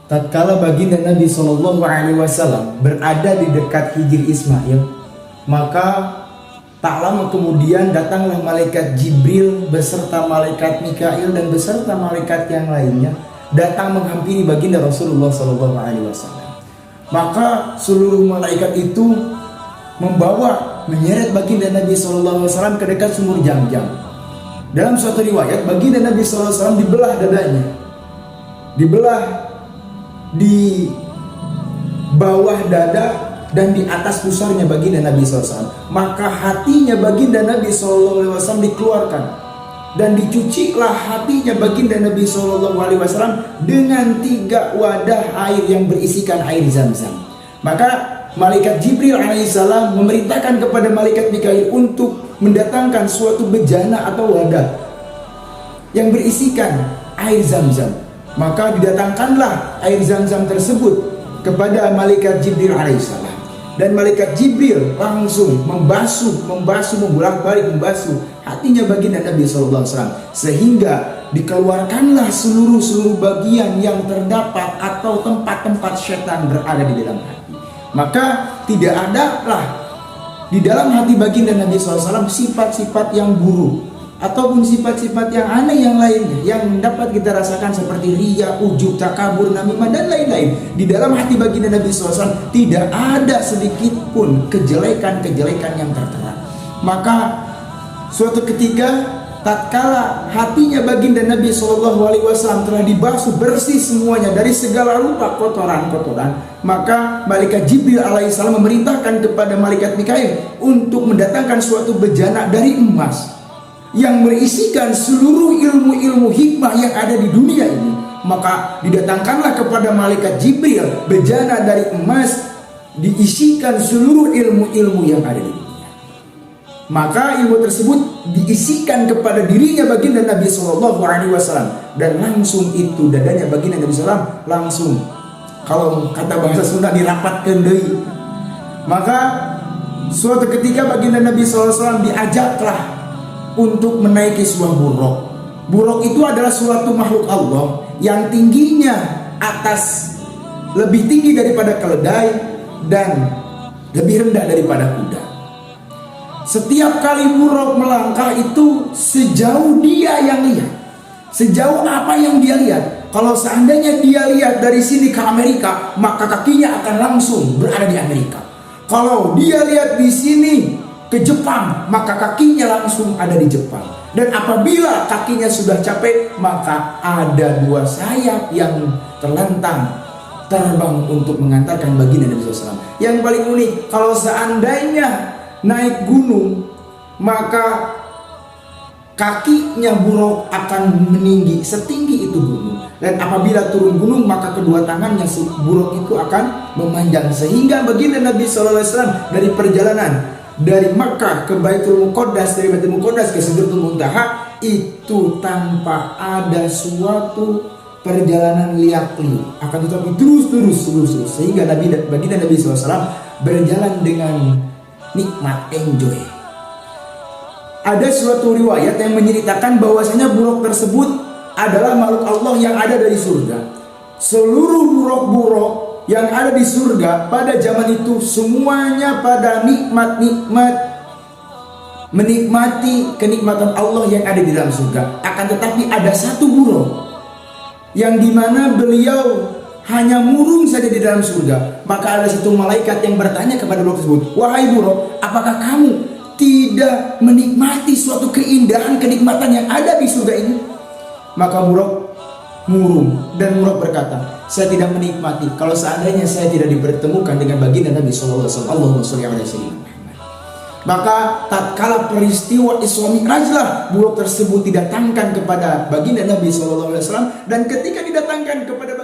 tatkala baginda Nabi Shallallahu Alaihi Wasallam berada di dekat Hijri Ismail, maka tak lama kemudian datanglah malaikat Jibril beserta malaikat Mikail dan beserta malaikat yang lainnya datang menghampiri baginda Rasulullah Shallallahu Alaihi Wasallam. Maka seluruh malaikat itu menyeret baginda Nabi Shallallahu Alaihi Wasallam ke dekat sumur Jam-Jam. Dalam suatu riwayat, baginda Nabi Shallallahu Alaihi Wasallam dibelah dadanya, dibelah di bawah dada dan di atas pusarnya baginda Nabi SAW. Maka hatinya baginda Nabi SAW dikeluarkan dan dicucilah hatinya baginda Nabi SAW dengan 3 wadah air yang berisikan air Zam-Zam. Maka malaikat Jibril alaihissalam memerintahkan kepada malaikat Mikail untuk mendatangkan suatu bejana atau wadah yang berisikan air Zam-Zam. Maka didatangkanlah air Zam-Zam tersebut kepada malaikat Jibril alaihissalam. Dan malaikat Jibril langsung membolak-balik membasuh hatinya baginda Nabi SAW, sehingga dikeluarkanlah seluruh bagian yang terdapat atau tempat-tempat setan berada di dalam hati. Maka tidak ada lah di dalam hati baginda Nabi SAW sifat-sifat yang buruk ataupun sifat-sifat yang aneh yang lainnya yang dapat kita rasakan seperti riya, ujub, takabur, namimah dan lain-lain. Di dalam hati baginda Nabi SAW tidak ada sedikit pun kejelekan-kejelekan yang tertera. Maka suatu ketika tatkala hatinya baginda Nabi SAW telah dibasuh bersih semuanya dari segala rupa kotoran-kotoran, maka malaikat Jibril alaihissalam memerintahkan kepada malaikat Mikail untuk mendatangkan suatu bejana dari emas yang berisikan seluruh ilmu-ilmu hikmah yang ada di dunia ini. Maka didatangkanlah kepada malaikat Jibril bejana dari emas diisikan seluruh ilmu-ilmu yang ada di dunia. Maka ilmu tersebut diisikan kepada dirinya baginda Nabi SAW, dan langsung itu dadanya baginda Nabi SAW langsung, kalau kata bahasa Sunda, dirapatkan deui. Maka suatu ketika baginda Nabi SAW diajaklah untuk menaiki sebuah buruk. Buruk itu adalah suatu makhluk Allah yang tingginya lebih tinggi daripada keledai dan lebih rendah daripada kuda. Setiap kali buruk melangkah itu sejauh dia yang lihat, sejauh apa yang dia lihat. Kalau seandainya dia lihat dari sini ke Amerika, maka kakinya akan langsung berada di Amerika. Kalau dia lihat di sini ke Jepang, maka kakinya langsung ada di Jepang. Dan apabila kakinya sudah capek, maka ada 2 sayap yang terlentang terbang untuk mengantarkan baginda Nabi SAW. Yang paling unik, kalau seandainya naik gunung, maka kakinya buruk akan meninggi setinggi itu gunung. Dan apabila turun gunung, maka kedua tangannya buruk itu akan memanjang, sehingga baginda Nabi SAW dari perjalanan dari Makkah ke Baitul Muqaddas, dari Baitul Muqaddas ke Sidratul Muntaha itu tanpa ada suatu perjalanan liak-liuk, akan tetapi terus sehingga baginda Nabi SAW berjalan dengan nikmat, enjoy. Ada suatu riwayat yang menceritakan bahwasanya buruk tersebut adalah makhluk Allah yang ada dari surga. Seluruh buruk-buruk yang ada di surga pada zaman itu semuanya pada menikmati kenikmatan Allah yang ada di dalam surga. Akan tetapi ada satu buruk yang dimana beliau hanya murung saja di dalam surga. Maka ada satu malaikat yang bertanya kepada buruk tersebut, "Wahai buruk, apakah kamu tidak menikmati suatu keindahan kenikmatan yang ada di surga ini?" Maka buruk murung, dan buruk berkata, "Saya tidak menikmati kalau seandainya saya tidak dipertemukan dengan baginda Nabi SAW." Maka tatkala peristiwa Isra Mi'rajlah buruk tersebut didatangkan kepada baginda Nabi SAW, dan ketika didatangkan kepada